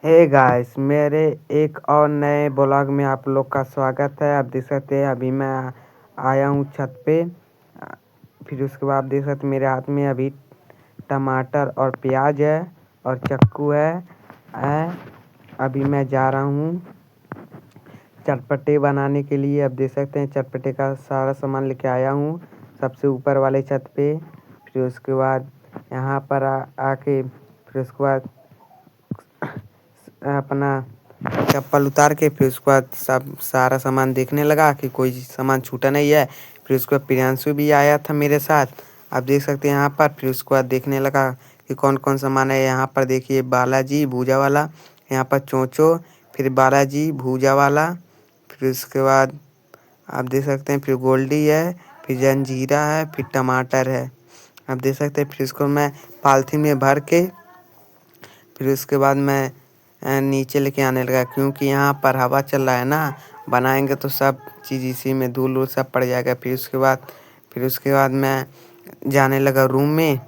Hey guys, मेरे एक और नए ब्लॉग में आप लोग का स्वागत है। आप देख सकते हैं अभी मैं आया हूँ छत पे। फिर उसके बाद आप देख सकते मेरे हाथ में अभी टमाटर और प्याज है और चाकू है। अभी मैं जा रहा हूँ चटपटे बनाने के लिए। अब देख सकते हैं चटपटे का सारा सामान लेके आया हूँ सबसे ऊपर वाले छत पे। फिर उसके बाद यहाँ पर आके फिर उसके बाद अपना चप्पल उतार के फिर उसके बाद सब सारा सामान देखने लगा कि कोई सामान छूटा नहीं है। फिर उसके बाद प्रियांशु भी आया था मेरे साथ, आप देख सकते हैं यहाँ पर। फिर उसके बाद देखने लगा कि कौन कौन सामान है। यहाँ पर देखिए बालाजी भूजा वाला, यहाँ पर चोंचो, फिर बालाजी भूजा वाला। फिर उसके बाद आप देख सकते हैं फिर गोल्डी है, फिर जंजीरा है, फिर टमाटर है, आप देख सकते हैं। फिर इसको मैं पॉलिथीन में भर के फिर उसके बाद मैं नीचे लेके आने लगा, क्योंकि यहाँ पर हवा चल रहा है ना। बनाएंगे तो सब चीज़ इसी में धूल वूल सब पड़ जाएगा। फिर उसके बाद मैं जाने लगा रूम में,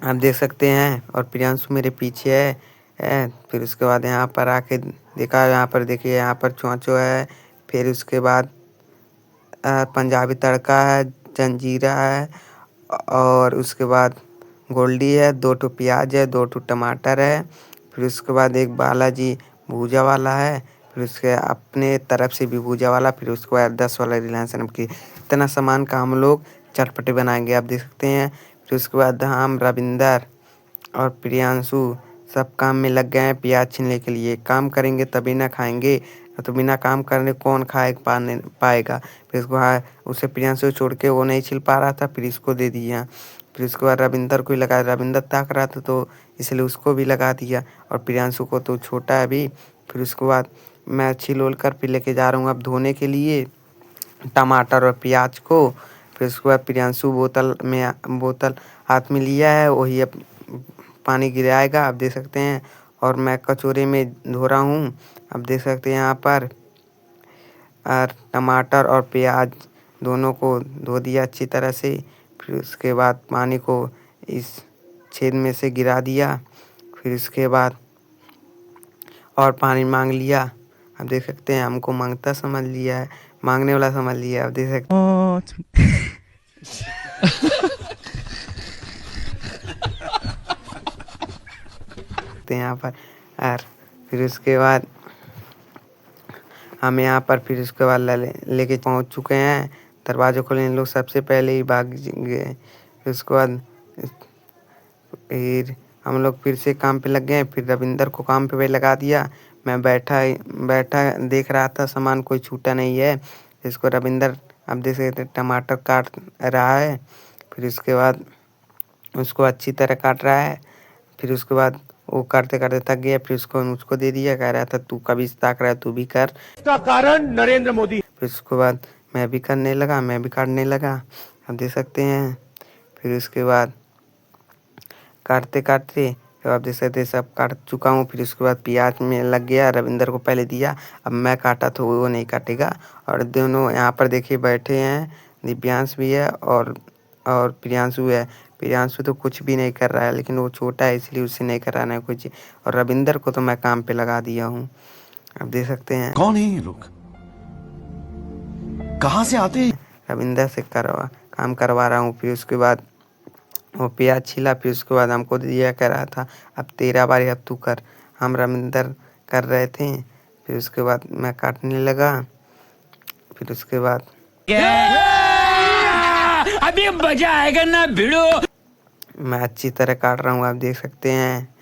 आप देख सकते हैं। और प्रियांशु मेरे पीछे है। फिर उसके बाद यहाँ पर आके देखा, यहाँ पर देखिए यहाँ पर चोंचो है। फिर उसके बाद पंजाबी तड़का है, जंजीरा है, और उसके बाद गोल्डी है, 2 प्याज है, 2 टमाटर है। फिर उसके बाद एक बालाजी भूजा वाला है, फिर उसके अपने तरफ से भी भूजा वाला, फिर उसके बाद 10 वाला रिलायंस की। इतना सामान का हम लोग चटपटे बनाएंगे, आप देख सकते हैं। फिर उसके बाद हम रविंदर और प्रियांशु सब काम में लग गए हैं प्याज छीलने के लिए। काम करेंगे तभी ना खाएंगे, तो बिना काम करने कौन पाएगा। फिर उसको उसे प्रियांशु छोड़ के वो नहीं छिल पा रहा था, फिर इसको दे दिया। फिर उसके बाद रविंदर को ही लगा, रविंदर ताक रहा था तो इसलिए उसको भी लगा दिया, और प्रियांशु को तो छोटा है अभी। फिर उसके बाद मैं छिल ओल कर फिर लेके जा रहा हूँ अब धोने के लिए टमाटर और प्याज को। फिर उसके बाद प्रियांशु बोतल हाथ में लिया है, वही अब पानी गिराएगा, आप देख सकते हैं। और मैं कचोरे में धो रहा हूँ, आप देख सकते हैं यहाँ पर। और टमाटर और प्याज दोनों को धो दिया अच्छी तरह से। फिर उसके बाद पानी को इस छेद में से गिरा दिया। फिर उसके बाद और पानी मांग लिया, आप देख सकते हैं। हमको मांगता समझ लिया है, मांगने वाला समझ लिया, आप देख सकते हैं यहाँ पर। और फिर उसके बाद हम यहाँ पर फिर उसके बाद लेके पहुँच चुके हैं। दरवाज़ा खोले, इन लोग सबसे पहले ही भाग गए। फिर उसके बाद फिर हम लोग फिर से काम पे लग गए। फिर रविंदर को काम पे लगा दिया। मैं बैठा बैठा देख रहा था सामान कोई छूटा नहीं है। इसको रविंदर आप देख सकते टमाटर काट रहा है। फिर उसके बाद उसको अच्छी तरह काट रहा है। फिर उसके बाद वो काटते काटते थक गया, फिर उसको मुझको दे दिया, कह रहा था तू कभी ताक रहा है तू भी कर। इसका कारण नरेंद्र मोदी। फिर उसके बाद मैं भी करने लगा, मैं भी काटने लगा, आप देख सकते हैं। फिर उसके बाद काटते काटते तो आप देख सकते सब काट चुका हूँ। फिर उसके बाद प्याज में लग गया, रविंदर को पहले दिया, अब मैं काटा तो वो नहीं काटेगा। और दोनों यहाँ पर देखिए बैठे हैं, दिव्यांश भी है और प्रियांशु है। प्रियांशु तो कुछ भी नहीं कर रहा है, लेकिन वो छोटा है इसलिए उससे नहीं कराना है कुछ। और रविंदर को तो मैं काम पे लगा दिया हूँ, आप देख सकते हैं। कौन है ये लोग, कहाँ से आते हैं? रविंदर से काम करवा रहा हूँ। फिर उसके बाद वो प्याज छिला, फिर उसके बाद हमको दिया कह रहा था अब तेरा बारी, अब तू कर। हम रविंदर कर रहे थे। फिर उसके बाद मैं काटने लगा। फिर उसके बाद अभी मजा आएगा ना भिड़ो। मैं अच्छी तरह काट रहा हूँ, आप देख सकते हैं।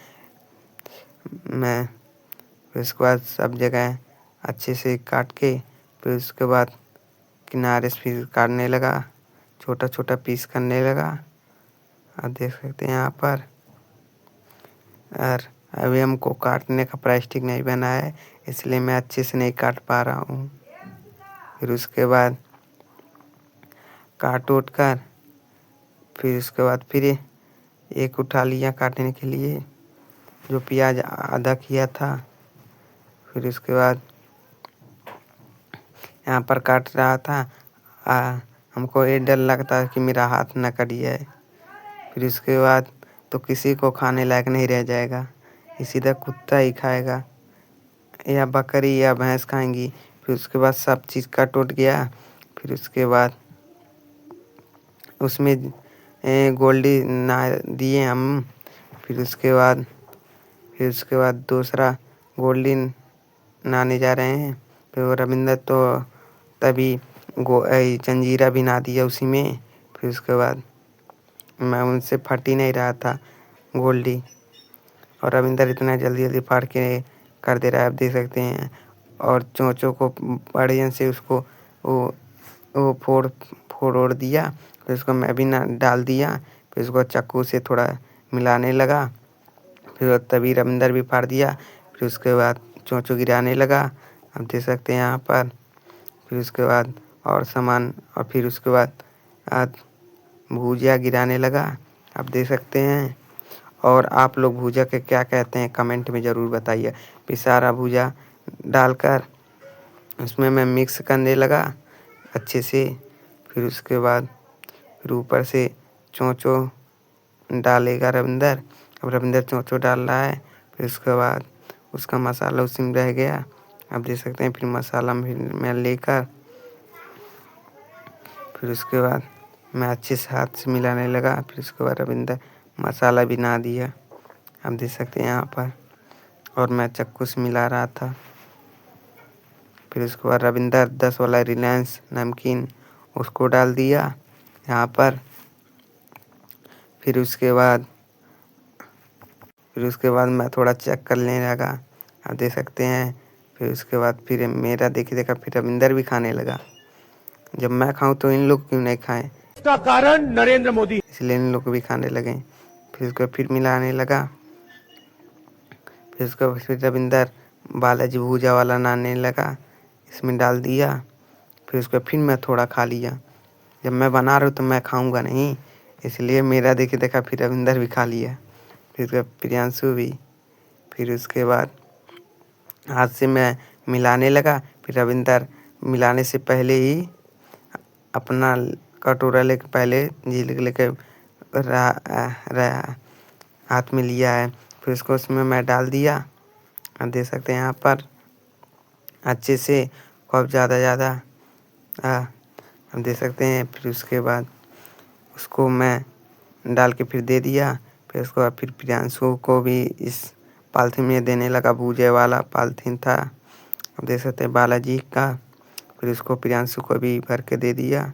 मैं फिर उसके बाद सब जगह अच्छे से काट के फिर उसके बाद किनारे से फिर काटने लगा, छोटा छोटा पीस करने लगा, आप देख सकते हैं यहाँ पर। और अभी हमको काटने का प्लास्टिक नहीं बना है, इसलिए मैं अच्छे से नहीं काट पा रहा हूँ। फिर उसके बाद काट उठ कर फिर उसके बाद फिर एक उठा लिया काटने के लिए, जो प्याज आधा किया था। फिर उसके बाद यहाँ पर काट रहा था। हमको ये डर लगता है कि मेरा हाथ न कट जाए, फिर उसके बाद तो किसी को खाने लायक नहीं रह जाएगा, सीधा कुत्ता ही खाएगा या बकरी या भैंस खाएंगी। फिर उसके बाद सब चीज़ कट उट गया। फिर उसके बाद उसमें गोल्डी ना दिए हम। फिर उसके बाद दूसरा गोल्डी नहाने जा रहे हैं। फिर वो रविंदर तो तभी जंजीरा भी नहा दिया उसी में। फिर उसके बाद मैं उनसे फट ही नहीं रहा था गोल्डी, और रविंदर इतना जल्दी जल्दी फाड़ के कर दे रहा है, आप देख सकते हैं। और चोंचों को बढ़िया से उसको वो फोड़ ओड़ दिया। फिर उसको मैं भी ना डाल दिया। फिर उसको चाकू से थोड़ा मिलाने लगा। फिर तभी रविंदर भी फाड़ दिया। फिर उसके बाद चोंचों गिराने लगा, आप देख सकते हैं यहाँ पर। फिर उसके बाद और सामान, और फिर उसके बाद भुजिया गिराने लगा, आप देख सकते हैं। और आप लोग भुजिया के क्या कहते हैं कमेंट में ज़रूर बताइए। फिर सारा भुजिया डालकर उसमें मैं मिक्स करने लगा अच्छे से। फिर उसके बाद फिर ऊपर से चोंचों डालेगा रविंदर। अब रविंदर चोंचों डाल रहा है। फिर उसके बाद उसका मसाला उसी में रह गया, आप देख सकते हैं। फिर मसाला मैं लेकर फिर उसके बाद मैं अच्छे से हाथ से मिलाने लगा। फिर उसके बाद रविंदर मसाला भी ना दिया, आप देख सकते हैं यहाँ पर। और मैं चाकू से मिला रहा था। फिर उसके बाद रविंदर 10 वाला रिलायंस नमकीन उसको डाल दिया यहाँ पर। फिर उसके बाद मैं थोड़ा चेक कर लेने लगा, आप देख सकते हैं। फिर उसके बाद फिर मेरा देखा फिर रविंदर भी खाने लगा। जब मैं खाऊं तो इन लोग क्यों नहीं खाएं, इसका कारण नरेंद्र मोदी। इसलिए इन लोग भी खाने लगे। फिर उसको फिर मिलाने लगा। फिर उसको फिर रविंदर बालाजी भूजा वाला नहाने लगा, इसमें डाल दिया। फिर उसको फिर मैं थोड़ा खा लिया। जब मैं बना रहा हूँ तो मैं खाऊंगा नहीं, इसलिए मेरा देखा फिर रविंदर भी खा लिया। फिर उसका प्रियांशु भी। फिर उसके बाद हाथ से मैं मिलाने लगा। फिर रविंदर मिलाने से पहले ही अपना कटोरा लेकर पहले झील लेकर हाथ में लिया है। फिर उसको उसमें मैं डाल दिया, आप देख सकते हैं यहाँ पर अच्छे से खूब ज़्यादा आप देख सकते हैं। फिर उसके बाद उसको मैं डाल के फिर दे दिया। फिर उसके बाद फिर प्रियांशु को भी इस पॉलिथीन में देने लगा, भूजे वाला पॉलिथीन था, आप देख सकते हैं बालाजी का। फिर उसको प्रियांशु को भी भर के दे दिया।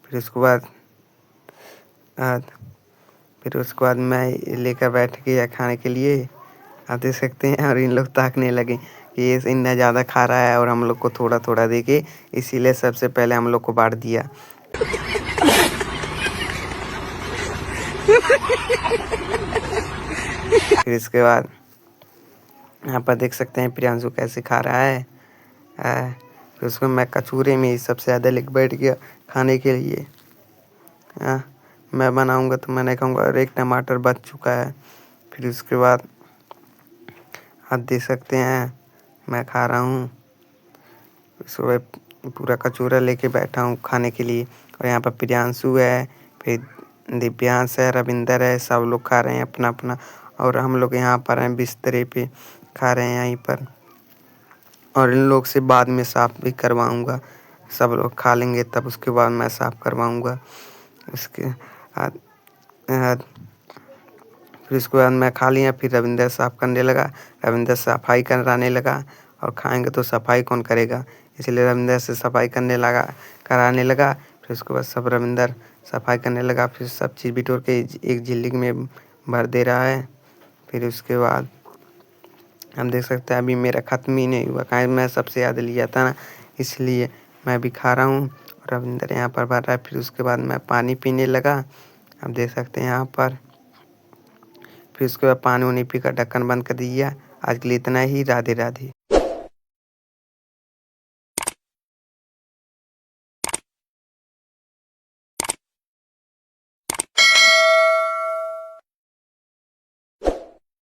फिर उसके बाद मैं लेकर बैठ गया खाने के लिए, आप देख सकते हैं। और इन लोग ताकने लगे कि ये इतना ज़्यादा खा रहा है और हम लोग को थोड़ा थोड़ा दे के, इसीलिए सबसे पहले हम लोग को बांट दिया। फिर इसके बाद यहाँ पर देख सकते हैं प्रियांशु कैसे खा रहा है। फिर उसको मैं कचूरे में ही सबसे ज़्यादा लेकर बैठ गया खाने के लिए। मैं बनाऊंगा तो मैं नहीं खाऊंगा, और एक टमाटर बच चुका है। फिर उसके बाद आप देख सकते हैं मैं खा रहा हूँ। सुबह पूरा कचूरा लेके बैठा हूँ खाने के लिए। और यहाँ पर प्रियांशु है, फिर दिव्यांश है, रविंदर है, सब लोग खा रहे हैं अपना अपना। और हम लोग यहाँ पर हैं बिस्तरे पे खा रहे हैं यहीं पर। और इन लोग से बाद में साफ़ भी करवाऊँगा, सब लोग खा लेंगे तब उसके बाद मैं साफ़ करवाऊँगा। उसके बाद फिर उसके बाद मैं खा लिया। फिर रविंदर साफ़ करने लगा, रविंदर सफाई कराने लगा। और खाएंगे तो सफाई कौन करेगा, इसलिए रविंदर से सफाई कराने लगा। फिर उसके बाद सब रविंदर सफाई करने लगा। फिर सब चीज़ बिटोर के एक झिल्ली में भर दे रहा है। फिर उसके बाद हम देख सकते हैं अभी मेरा ख़त्म ही नहीं हुआ, काहे मैं सबसे ज़्यादा लिया था ना, इसलिए मैं भी खा रहा हूँ। रविंदर यहाँ पर भर रहा है। फिर उसके बाद मैं पानी पीने लगा, आप देख सकते हैं यहाँ पर। फिर उसके बाद पानी वानी पी कर ढक्कन बंद कर दिया। आज के लिए इतना ही। राधे राधे।